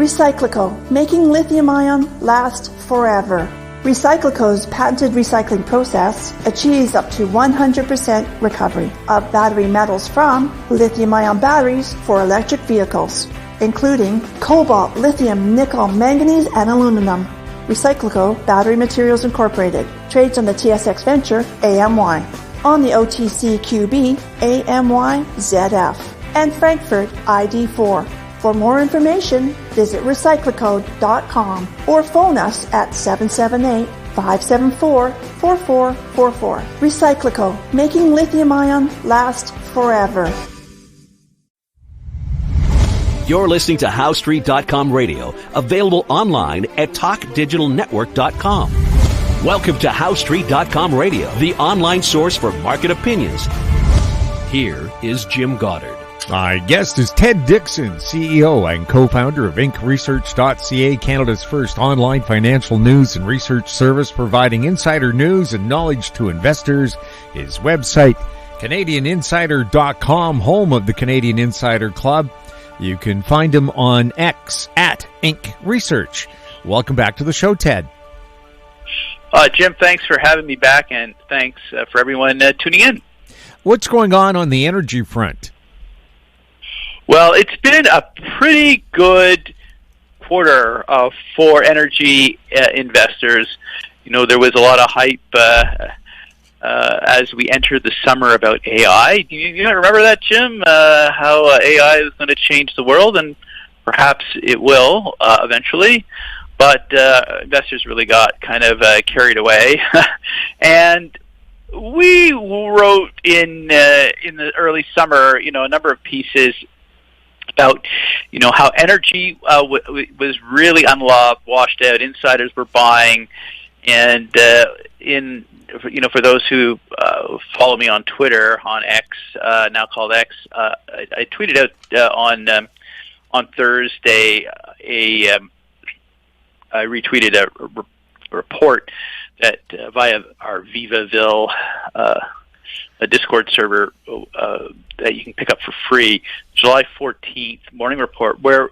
Recyclico, making lithium-ion last forever. Recyclico's patented recycling process achieves up to 100% recovery of battery metals from lithium-ion batteries for electric vehicles, including cobalt, lithium, nickel, manganese, and aluminum. Recyclico Battery Materials Incorporated trades on the TSX Venture AMY, on the OTCQB AMYZF, and Frankfurt ID4. For more information, visit recyclicode.com or phone us at 778-574-4444. Recyclico, making lithium-ion last forever. You're listening to HowStreet.com radio, available online at TalkDigitalNetwork.com. Welcome to HowStreet.com radio, the online source for market opinions. Here is Jim Goddard. My guest is Ted Dixon, CEO and co-founder of InkResearch.ca, Canada's first online financial news and research service providing insider news and knowledge to investors. His website, CanadianInsider.com, home of the Canadian Insider Club. You can find him on X at Ink Research. Welcome back to the show, Ted. Jim, thanks for having me back, and thanks for everyone tuning in. What's going on the energy front? Well, it's been a pretty good quarter for energy investors. You know, there was a lot of hype as we entered the summer about AI. You remember that, Jim? How AI is going to change the world, and perhaps it will eventually. But investors really got kind of carried away, and we wrote in the early summer, a number of pieces about, how energy was really unloved, washed out. Insiders were buying, and for those who follow me on Twitter, on X, now called X, I tweeted out on Thursday I retweeted a report that via our Vivaville a Discord server that you can pick up for free, July 14th morning report, where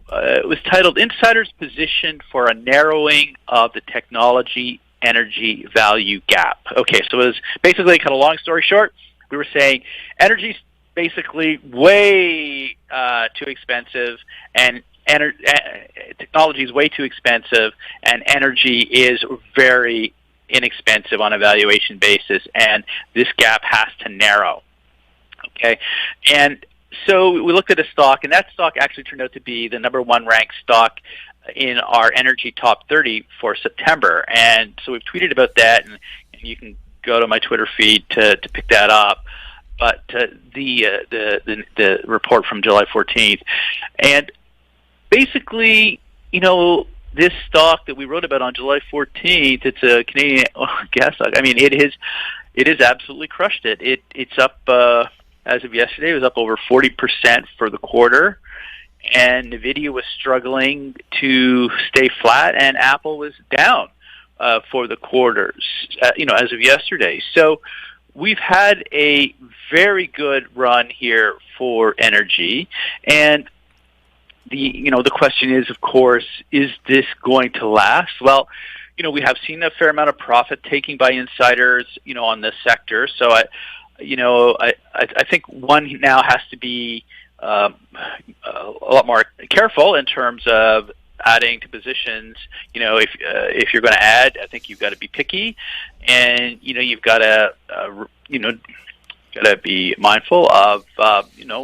it was titled "Insiders Positioned for a Narrowing of the Technology Energy Value Gap." Okay, so it was basically, kind of long story short, we were saying energy's basically way too expensive, and technology is way too expensive, and energy is very inexpensive on a valuation basis, and this gap has to narrow. Okay, and so we looked at a stock, and that stock actually turned out to be the number one ranked stock in our energy top 30 for September, and so we've tweeted about that, and you can go to my Twitter feed to pick that up. But the report from July 14th, and basically, this stock that we wrote about on July 14th, it's a Canadian gas stock. I mean, it has absolutely crushed it. It's up, as of yesterday, it was up over 40% for the quarter, and NVIDIA was struggling to stay flat, and Apple was down for the quarters, as of yesterday. So we've had a very good run here for energy, and the question is, of course, is this going to last? Well, we have seen a fair amount of profit taking by insiders, on this sector. So I think one now has to be a lot more careful in terms of adding to positions. If you're going to add, I think you've got to be picky, and you've got to got to be mindful of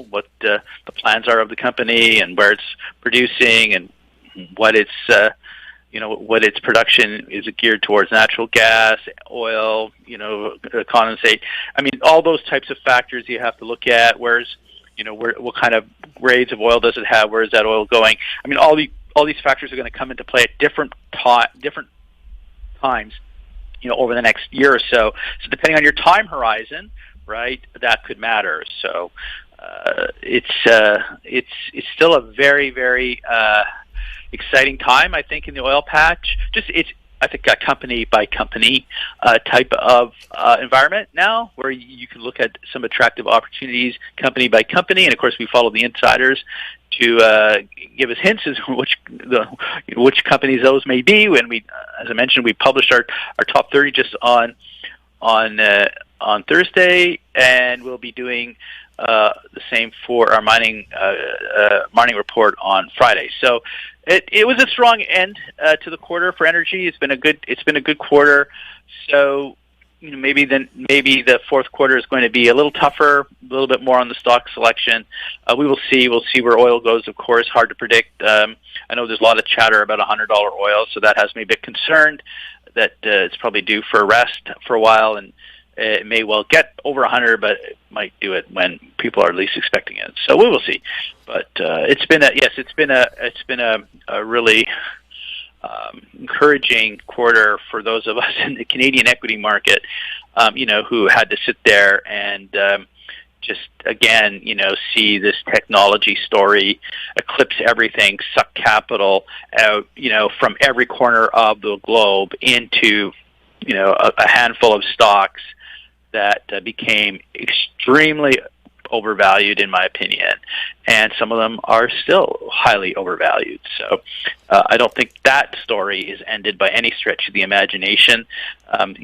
what the plans are of the company, and where it's producing, and what its production is geared towards: natural gas, oil, condensate. I mean, all those types of factors you have to look at. What kind of grades of oil does it have? Where is that oil going? I mean, all these factors are going to come into play at different times, over the next year or so. So depending on your time horizon, right, that could matter. So it's still a very, very exciting time, I think, in the oil patch. Just it's I think, a company by company type of environment now, where you can look at some attractive opportunities company by company, and of course we follow the insiders to give us hints as to which companies those may be. When we, as I mentioned, we published our top 30 just on Thursday, and we'll be doing the same for our mining report on Friday. So it was a strong end to the quarter for energy. It's been a good quarter. So maybe the fourth quarter is going to be a little tougher, a little bit more on the stock selection. We will see. We'll see where oil goes. Of course, hard to predict. I know there's a lot of chatter about $100 oil, so that has me a bit concerned that it's probably due for a rest for a while, and it may well get over 100, but it might do it when people are least expecting it. So we will see. But it's been a really encouraging quarter for those of us in the Canadian equity market, who had to sit there and just again, see this technology story eclipse everything, suck capital out, from every corner of the globe into, a handful of stocks that became extremely overvalued, in my opinion, and some of them are still highly overvalued. So I don't think that story is ended by any stretch of the imagination.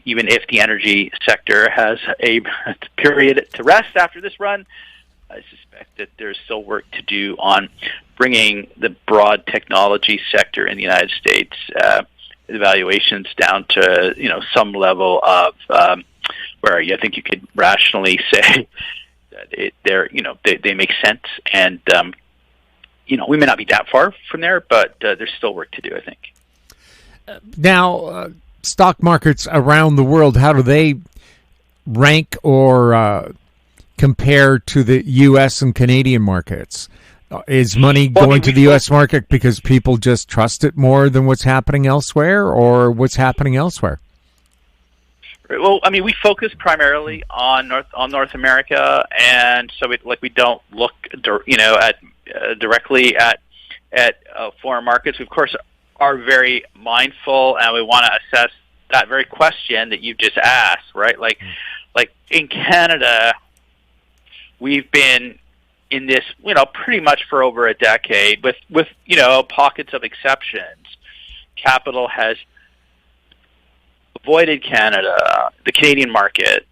Even if the energy sector has a period to rest after this run, I suspect that there's still work to do on bringing the broad technology sector in the United States evaluations down to some level of where I think you could rationally say that they make sense, and we may not be that far from there, but there's still work to do, I think. Now, stock markets around the world, how do they rank or compare to the U.S. and Canadian markets? Is money going to the U.S. market because people just trust it more than what's happening elsewhere, or what's happening elsewhere? Well, we focus primarily on North America, and so we don't look, directly at foreign markets. We, of course, are very mindful, and we want to assess that very question that you just asked, right? Like in Canada, we've been in this, pretty much for over a decade, with pockets of exceptions. Capital has avoided Canada, the Canadian market,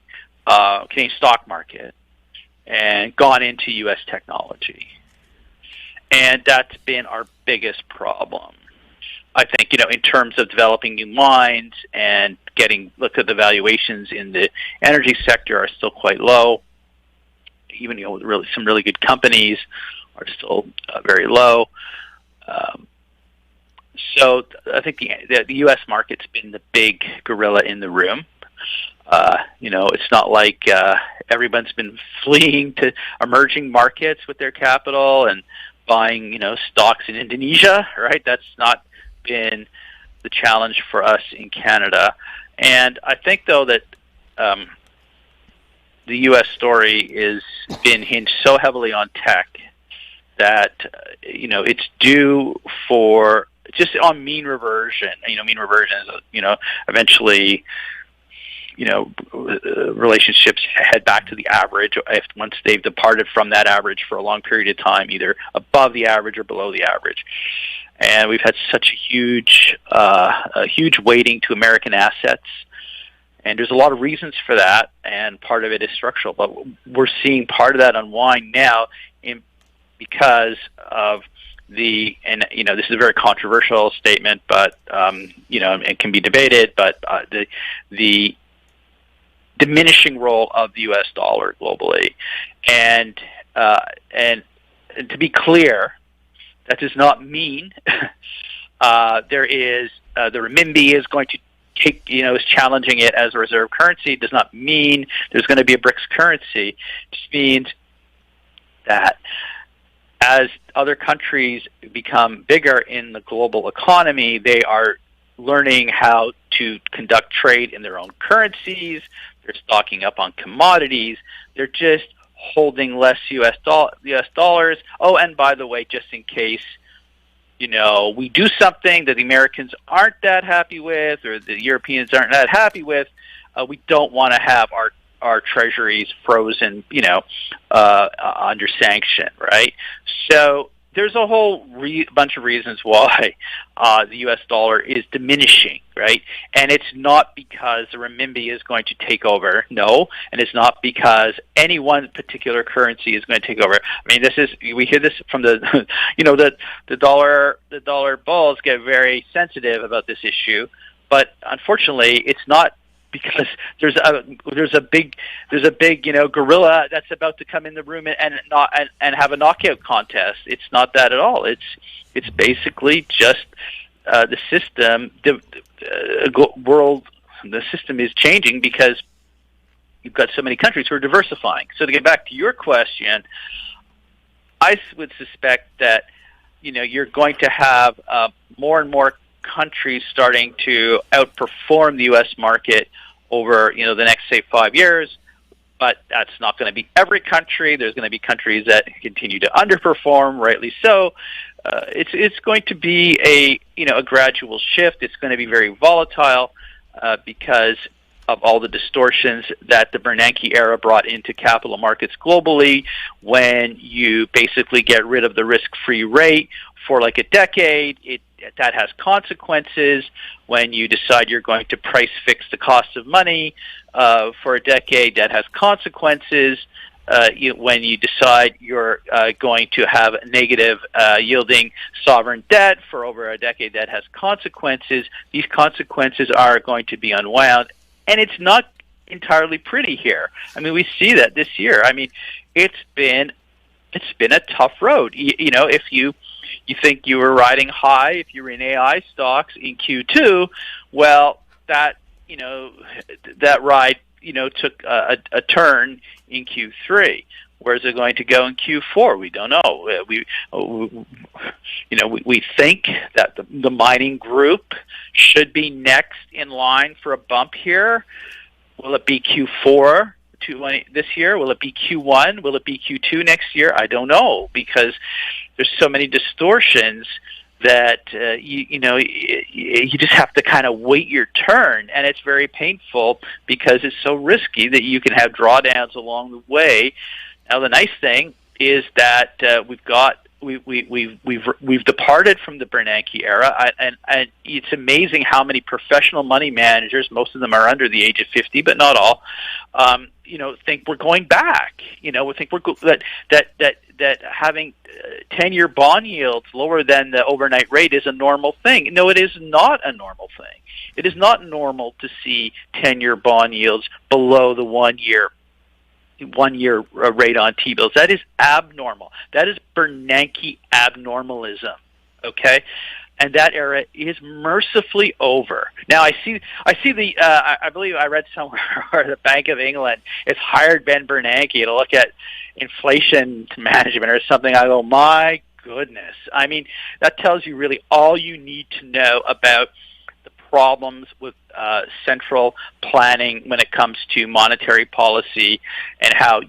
Canadian stock market, and gone into U.S. technology. And that's been our biggest problem. I think, in terms of developing new mines and look at the valuations in the energy sector are still quite low. Even, really some really good companies are still very low. So I think the U.S. market's been the big gorilla in the room. It's not like everyone's been fleeing to emerging markets with their capital and buying, stocks in Indonesia, right? That's not been the challenge for us in Canada. And I think, though, that the U.S. story is been hinged so heavily on tech that, it's due for just on mean reversion. Mean reversion is, eventually, relationships head back to the average once they've departed from that average for a long period of time, either above the average or below the average. And we've had such a huge weighting to American assets. And there's a lot of reasons for that, and part of it is structural. But we're seeing part of that unwind now because of and this is a very controversial statement, but it can be debated. But the diminishing role of the U.S. dollar globally, and to be clear, that does not mean there is the renminbi is going to take is challenging it as a reserve currency. It does not mean there's going to be a BRICS currency. It just means that as other countries become bigger in the global economy, they are learning how to conduct trade in their own currencies. They're stocking up on commodities. They're just holding less U.S. dollars. Oh, and by the way, just in case, we do something that the Americans aren't that happy with, or the Europeans aren't that happy with, we don't want to have our treasuries frozen, under sanction, right? So there's a whole bunch of reasons why the U.S. dollar is diminishing, right? And it's not because the renminbi is going to take over, no, and it's not because any one particular currency is going to take over. I mean, we hear this from the, the dollar bulls get very sensitive about this issue, but unfortunately, it's not because there's a big gorilla that's about to come in the room and have a knockout contest. It's not that at all. It's basically just the system. The system is changing because you've got so many countries who are diversifying. So to get back to your question, I would suspect that you're going to have more and more countries starting to outperform the U.S. market over the next, say, 5 years, but that's not going to be every country. There's going to be countries that continue to underperform, rightly so. It's going to be a gradual shift. It's going to be very volatile because of all the distortions that the Bernanke era brought into capital markets globally. When you basically get rid of the risk-free rate for like a decade, that has consequences. When you decide you're going to price fix the cost of money for a decade, that has consequences. When you decide you're going to have negative yielding sovereign debt for over a decade, that has consequences. These consequences are going to be unwound, and it's not entirely pretty here. I mean, we see that this year. I mean, it's been a tough road. If you think you were riding high, if you were in AI stocks in Q2, well, that ride took a turn in Q3. Where is it going to go in Q4? We don't know. We think that the mining group should be next in line for a bump here. Will it be Q4 this year? Will it be Q1? Will it be Q2 next year? I don't know, because there's so many distortions that you just have to kind of wait your turn, and it's very painful because it's so risky that you can have drawdowns along the way. Now, the nice thing is that we've departed from the Bernanke era, and it's amazing how many professional money managers, most of them are under the age of 50, but not all, think we're going back. We think that having 10-year bond yields lower than the overnight rate is a normal thing. No, it is not a normal thing. It is not normal to see 10-year bond yields below the one-year rate on T-bills. That is abnormal. That is Bernanke abnormalism, okay? And that era is mercifully over. Now, I see the, I believe I read somewhere where the Bank of England has hired Ben Bernanke to look at inflation management or something. I go, my goodness. I mean, that tells you really all you need to know about the problems with central planning when it comes to monetary policy, and how,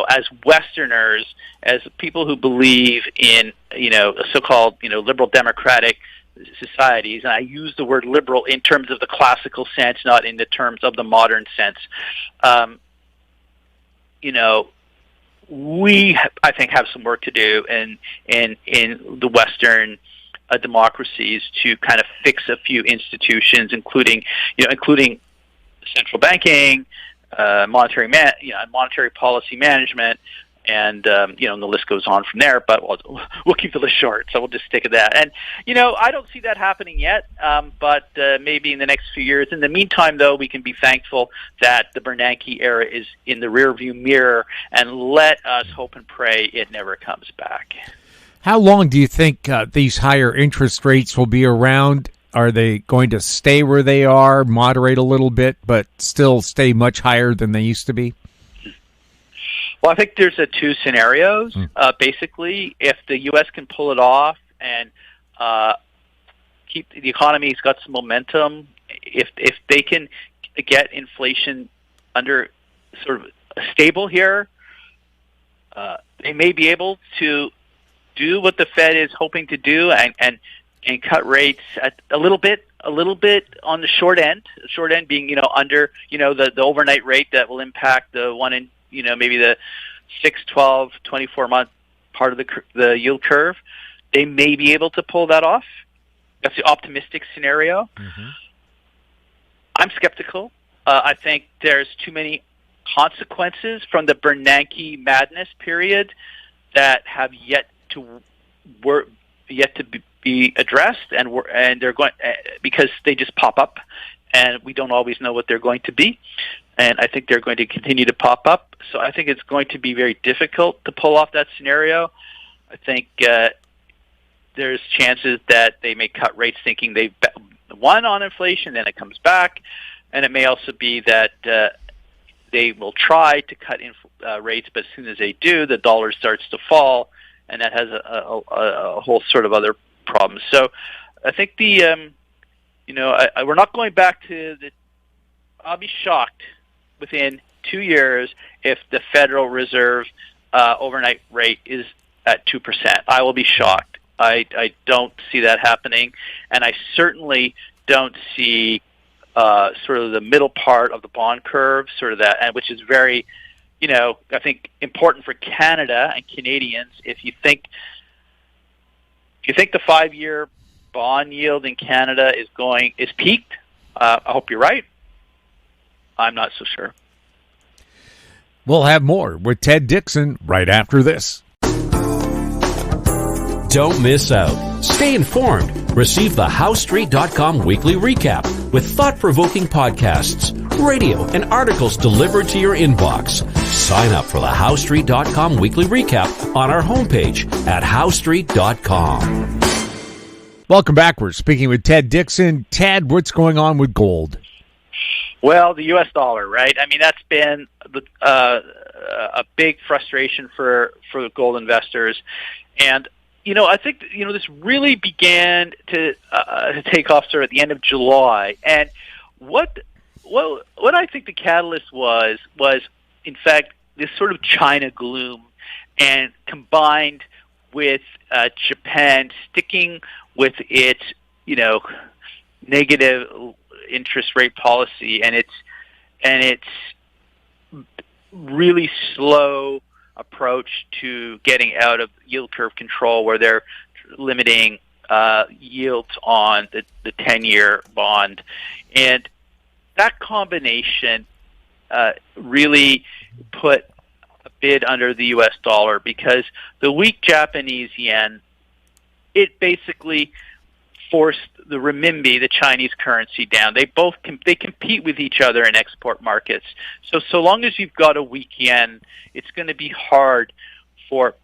as Westerners, as people who believe in, so-called, liberal democratic societies, and I use the word liberal in terms of the classical sense, not in the terms of the modern sense, we, I think, have some work to do in the Western democracies to kind of fix a few institutions, including central banking, monetary policy management, and and the list goes on from there. But we'll keep the list short, so we'll just stick at that. And I don't see that happening yet, but maybe in the next few years. In the meantime, though, we can be thankful that the Bernanke era is in the rearview mirror, and let us hope and pray it never comes back. How long do you think these higher interest rates will be around? Are they going to stay where they are, moderate a little bit, but still stay much higher than they used to be? Well, I think there's two scenarios. Basically, if the U.S. can pull it off and keep the economy's got some momentum, if they can get inflation under sort of stable here, they may be able to do what the Fed is hoping to do and and cut rates at a little bit on the short end. The short end being, under, the overnight rate that will impact the one in, maybe the 6, 12, 24-month part of the yield curve. They may be able to pull that off. That's the optimistic scenario. Mm-hmm. I'm skeptical. I think there's too many consequences from the Bernanke madness period that have yet to be addressed, and they're going because they just pop up, and we don't always know what they're going to be. And I think they're going to continue to pop up. So I think it's going to be very difficult to pull off that scenario. I think there's chances that they may cut rates thinking they've won on inflation, then it comes back. And it may also be that they will try to cut rates, but as soon as they do, the dollar starts to fall, and that has a whole sort of other problems. So I think we're not going back to the. I'll be shocked within 2 years if the Federal Reserve overnight rate is at 2%. I will be shocked. I don't see that happening, and I certainly don't see sort of the middle part of the bond curve, sort of that, and which is very, I think important for Canada and Canadians. If you think the 5-year bond yield in Canada is peaked, I hope you're right. I'm not so sure. We'll have more with Ted Dixon right after this. Don't miss out. Stay informed. Receive the HowStreet.com weekly recap with thought-provoking podcasts, radio, and articles delivered to your inbox. Sign up for the HowStreet.com weekly recap on our homepage at HowStreet.com. Welcome back. We're speaking with Ted Dixon. Ted, what's going on with gold? Well, the U.S. dollar, right? I mean, that's been a big frustration for the gold investors. And I think this really began to take off sort of at the end of July. And what I think the catalyst was in fact this sort of China gloom, and combined with Japan sticking with its negative interest rate policy and its really slow approach to getting out of yield curve control, where they're limiting yields on the 10-year bond. And that combination really put a bid under the U.S. dollar, because the weak Japanese yen, it basically forced the renminbi, the Chinese currency, down. They compete with each other in export markets. So long as you've got a weak yen, it's going to be hard for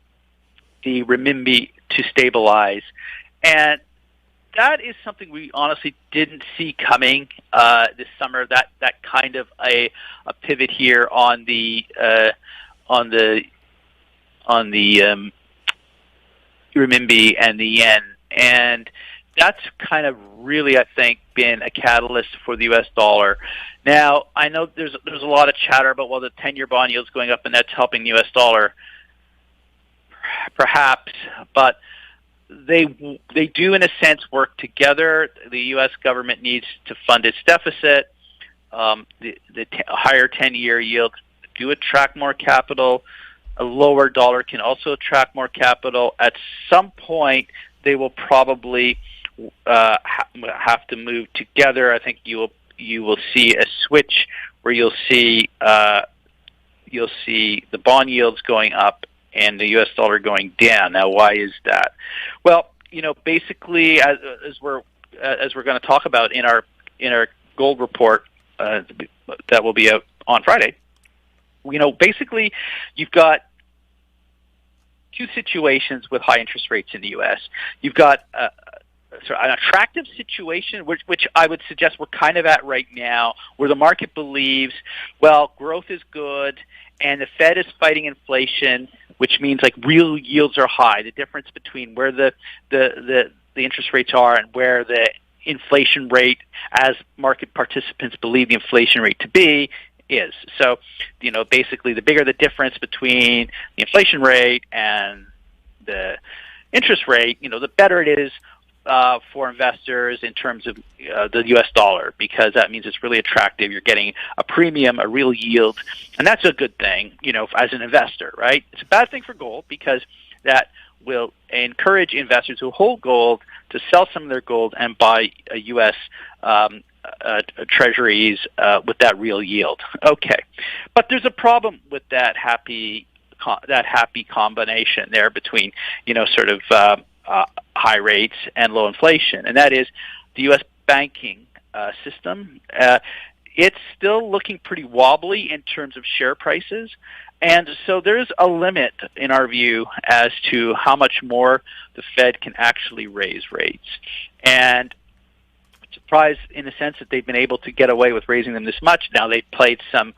the renminbi to stabilize. And that is something we honestly didn't see coming this summer. That kind of a pivot here on the renminbi and the yen, and that's kind of really, I think, been a catalyst for the U.S. dollar. Now, I know there's a lot of chatter about, well, the 10-year bond yield's going up and that's helping the U.S. dollar. Perhaps, but they do, in a sense, work together. The U.S. government needs to fund its deficit. The higher 10-year yields do attract more capital. A lower dollar can also attract more capital. At some point, they will probably have to move together. I think you will see a switch where you'll see the bond yields going up and the U.S. dollar going down. Now, why is that? Well, basically, as we're going to talk about in our gold report that will be out on Friday. Basically, you've got two situations with high interest rates in the U.S. You've got an attractive situation, which I would suggest we're kind of at right now, where the market believes, well, growth is good, and the Fed is fighting inflation, which means like real yields are high. The difference between where the interest rates are and where the inflation rate, as market participants believe the inflation rate to be, is. So, basically, the bigger the difference between the inflation rate and the interest rate, the better it is for investors in terms of the U.S. dollar, because that means it's really attractive. You're getting a premium, a real yield, and that's a good thing, as an investor, right? It's a bad thing for gold because that will encourage investors who hold gold to sell some of their gold and buy U.S. treasuries with that real yield. Okay, but there's a problem with that happy combination there between high rates and low inflation, and that is the U.S. banking system. It's still looking pretty wobbly in terms of share prices, and so there's a limit in our view as to how much more the Fed can actually raise rates. And surprised in the sense that they've been able to get away with raising them this much. Now they've played some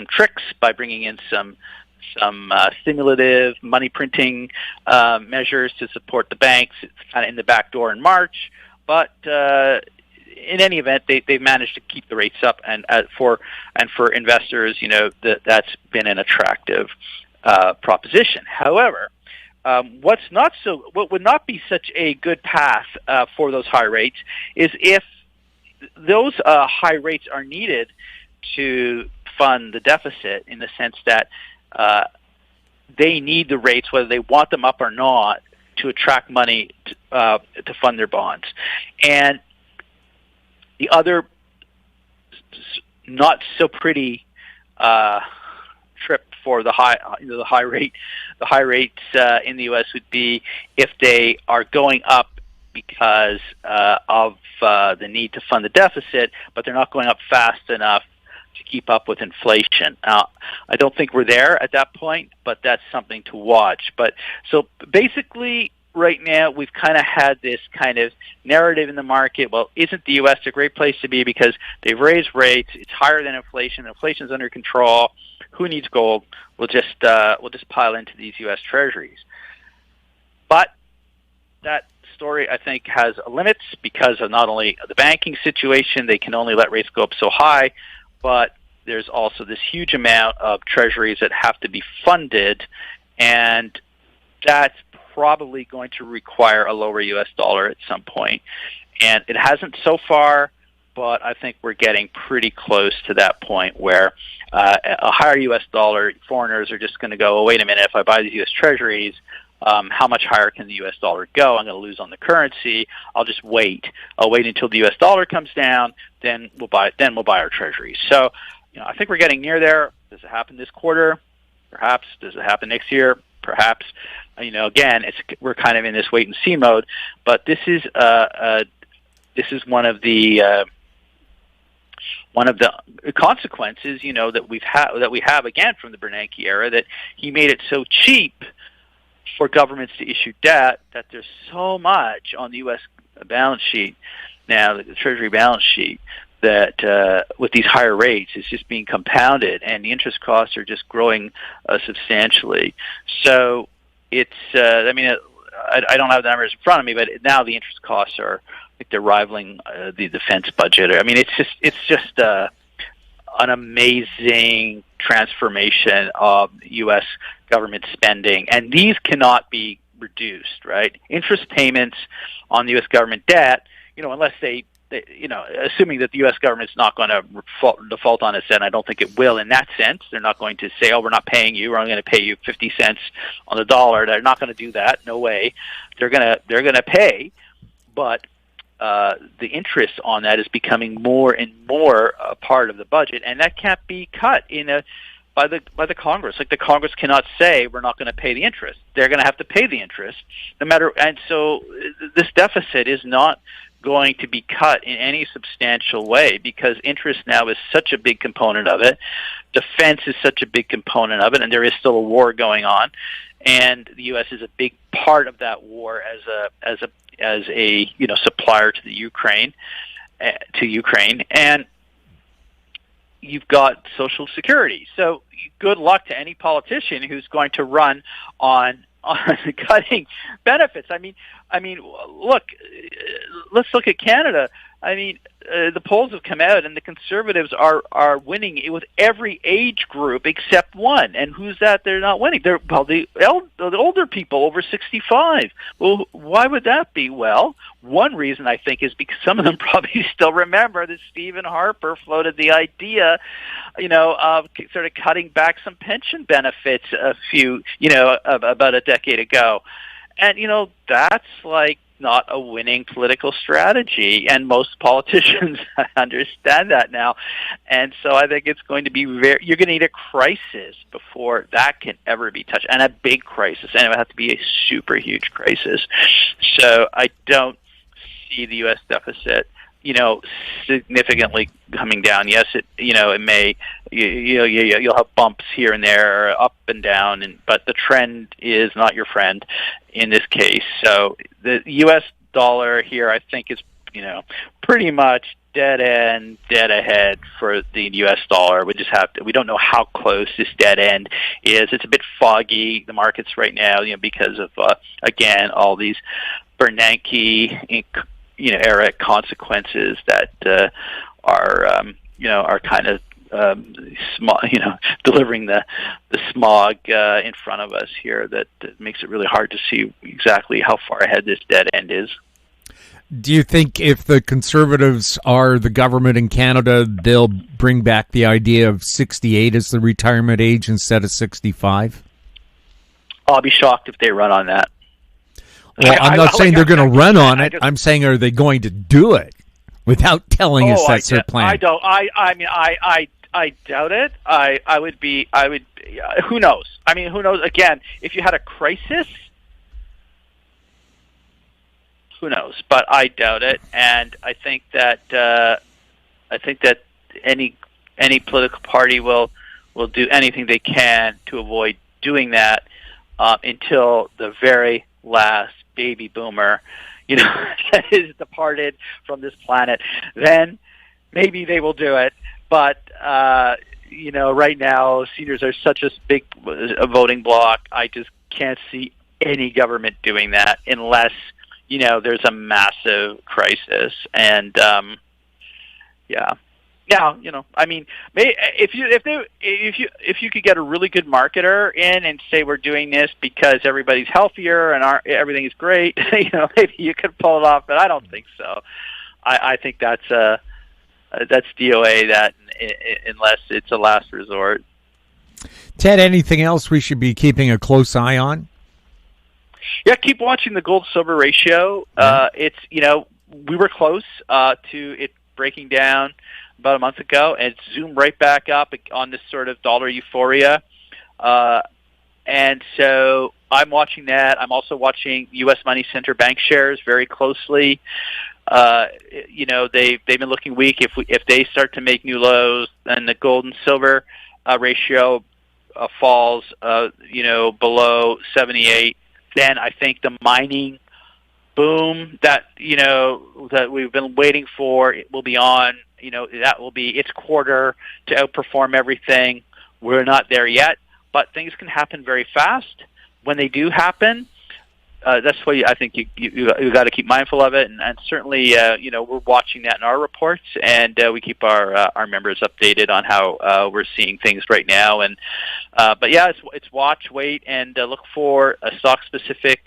tricks by bringing in some stimulative money printing measures to support the banks. It's kind of in the back door in March, but in any event, they've managed to keep the rates up, and for investors, that's been an attractive proposition. However, what would not be such a good path for those high rates is if those high rates are needed to fund the deficit, in the sense that they need the rates, whether they want them up or not, to attract money to fund their bonds. And the other not so pretty trip for the high rates in the U.S. would be if they are going up because of the need to fund the deficit, but they're not going up fast enough to keep up with inflation. Now, I don't think we're there at that point, but that's something to watch. But so basically, right now, we've kind of had this kind of narrative in the market. Well, isn't the U.S. a great place to be because they've raised rates? It's higher than inflation. Inflation's under control. Who needs gold? We'll just pile into these U.S. Treasuries. But that story, I think, has limits because of not only the banking situation, they can only let rates go up so high, but there's also this huge amount of treasuries that have to be funded, and that's probably going to require a lower U.S. dollar at some point. And it hasn't so far, but I think we're getting pretty close to that point where a higher U.S. dollar, foreigners are just going to go, oh, wait a minute, if I buy these U.S. treasuries, how much higher can the U.S. dollar go? I'm going to lose on the currency. I'll just wait. I'll wait until the U.S. dollar comes down. Then we'll buy our treasuries. So, I think we're getting near there. Does it happen this quarter? Perhaps. Does it happen next year? Perhaps. Again, we're kind of in this wait and see mode. But this is one of the consequences, that we have again from the Bernanke era, that he made it so cheap for governments to issue debt that there's so much on the U.S. balance sheet now, the Treasury balance sheet, that with these higher rates, it's just being compounded, and the interest costs are just growing substantially. So it's, I don't have the numbers in front of me, but now the interest costs are, I think they're rivaling the defense budget. I mean, it's just an amazing transformation of U.S. government spending, and these cannot be reduced, right? Interest payments on the U.S. government debt, unless they assuming that the U.S. government's not going to default on its debt, I don't think it will in that sense. They're not going to say, oh, we're not paying you, we're only going to pay you 50 cents on the dollar. They're not going to do that. No way. They're going to pay, but the interest on that is becoming more and more a part of the budget, and that can't be cut by the Congress. Like, the Congress cannot say we're not going to pay the interest. They're going to have to pay the interest no matter. And so this deficit is not going to be cut in any substantial way because interest now is such a big component of it. Defense is such a big component of it, and there is still a war going on, and the U.S. is a big part of that war as a supplier to the Ukraine, and you've got Social Security. So good luck to any politician who's going to run on cutting benefits. I mean, look, let's look at Canada. I mean, the polls have come out, and the Conservatives are winning with every age group except one. And who's that? They're not winning. They're the older people over 65. Well, why would that be? Well, one reason I think is because some of them probably still remember that Stephen Harper floated the idea, of sort of cutting back some pension benefits about a decade ago. And, that's like not a winning political strategy, and most politicians understand that now. And so I think it's going to be you're going to need a crisis before that can ever be touched, and a big crisis, and it would have to be a super huge crisis. So I don't see the U.S. deficit, significantly coming down. Yes, it may, you'll have bumps here and there, up and down, but the trend is not your friend in this case. So the U.S. dollar here, I think, is, pretty much dead end, dead ahead for the U.S. dollar. We don't know how close this dead end is. It's a bit foggy, the markets right now, because of, again, all these Bernanke era consequences that are kind of delivering the smog in front of us here that makes it really hard to see exactly how far ahead this dead end is. Do you think if the Conservatives are the government in Canada, they'll bring back the idea of 68 as the retirement age instead of 65? I'll be shocked if they run on that. Well, I'm not saying they're going to run on it. I'm saying, are they going to do it without telling us that's their plan? I don't. I doubt it. I would. Who knows? I mean, who knows? Again, if you had a crisis, who knows? But I doubt it, and I think that any political party will do anything they can to avoid doing that until the very last baby boomer, is departed from this planet. Then maybe they will do it. But right now, seniors are such a big voting bloc. I just can't see any government doing that unless there's a massive crisis. And I mean, if you could get a really good marketer in and say we're doing this because everybody's healthier and everything is great, maybe you could pull it off. But I don't think so. I think that's DOA, that unless it's a last resort. Ted, anything else we should be keeping a close eye on? Yeah, keep watching the gold-silver ratio. It's we were close to it breaking down about a month ago, and it's zoomed right back up on this sort of dollar euphoria. And so I'm watching that. I'm also watching U.S. money center bank shares very closely. They've been looking weak. If they start to make new lows, then the gold and silver ratio falls, below 78. Then I think the mining boom that we've been waiting for, it will be on. That will be its quarter to outperform everything. We're not there yet, but things can happen very fast. When they do happen, that's why I think you got to keep mindful of it, and certainly we're watching that in our reports, and we keep our members updated on how we're seeing things right now. And but yeah, it's watch, wait, and look for stock specific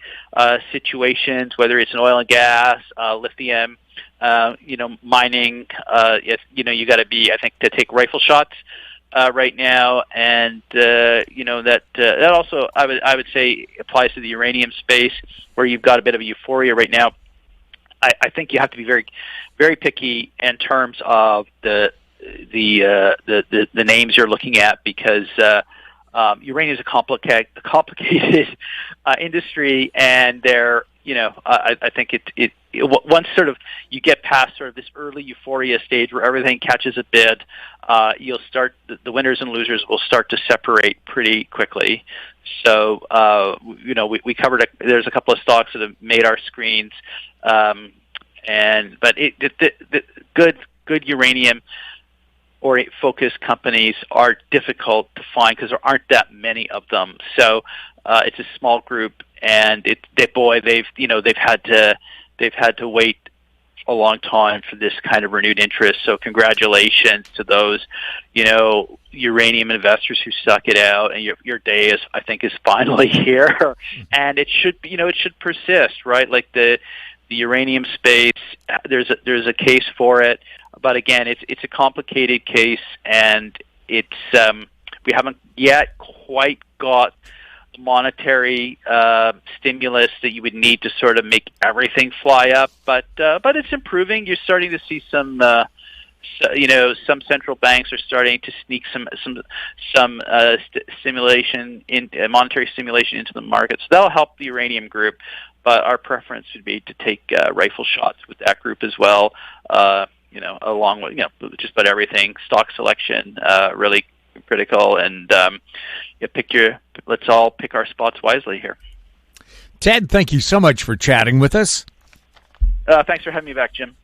situations, whether it's in oil and gas, lithium, mining. You got to be, I think, to take rifle shots right now, and that also I would say applies to the uranium space, where you've got a bit of a euphoria right now. I think you have to be very, very picky in terms of the names you're looking at, because uranium is a complicated industry, and they're I think it once sort of you get past sort of this early euphoria stage where everything catches a bid, you'll start the winners and losers will start to separate pretty quickly. So we covered there's a couple of stocks that have made our screens, but the good uranium or focused companies are difficult to find because there aren't that many of them. So it's a small group, and they've had to wait a long time for this kind of renewed interest. So congratulations to those, uranium investors who suck it out, and your day is finally here. And it should be, it should persist, right? Like the uranium space, there's a case for it, but again, it's a complicated case, and it's we haven't yet quite got monetary stimulus that you would need to sort of make everything fly up, but it's improving. You're starting to see some central banks are starting to sneak some stimulation in monetary stimulation into the market, so that'll help the uranium group. But our preference would be to take rifle shots with that group as well. Along with just about everything, stock selection really critical, and let's all pick our spots wisely here. Ted, thank you so much for chatting with us. Thanks for having me back, Jim.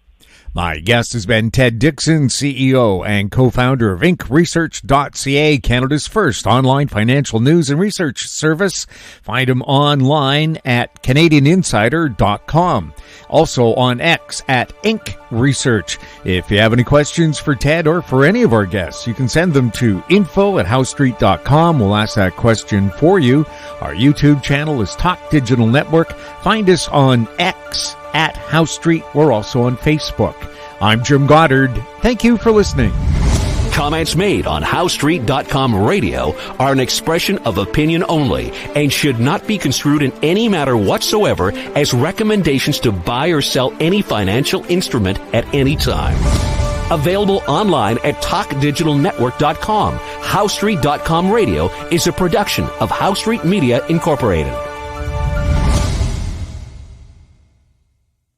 My guest has been Ted Dixon, CEO and co-founder of IncResearch.ca, Canada's first online financial news and research service. Find him online at CanadianInsider.com. Also on X at IncResearch. If you have any questions for Ted or for any of our guests, you can send them to info@HowStreet.com. We'll ask that question for you. Our YouTube channel is Talk Digital Network. Find us on X at House Street. We're also on Facebook. I'm Jim Goddard. Thank you for listening. Comments made on HowStreet.com radio are an expression of opinion only and should not be construed in any matter whatsoever as recommendations to buy or sell any financial instrument at any time. Available online at TalkDigitalNetwork.com. HowStreet.com radio is a production of House Street Media Incorporated.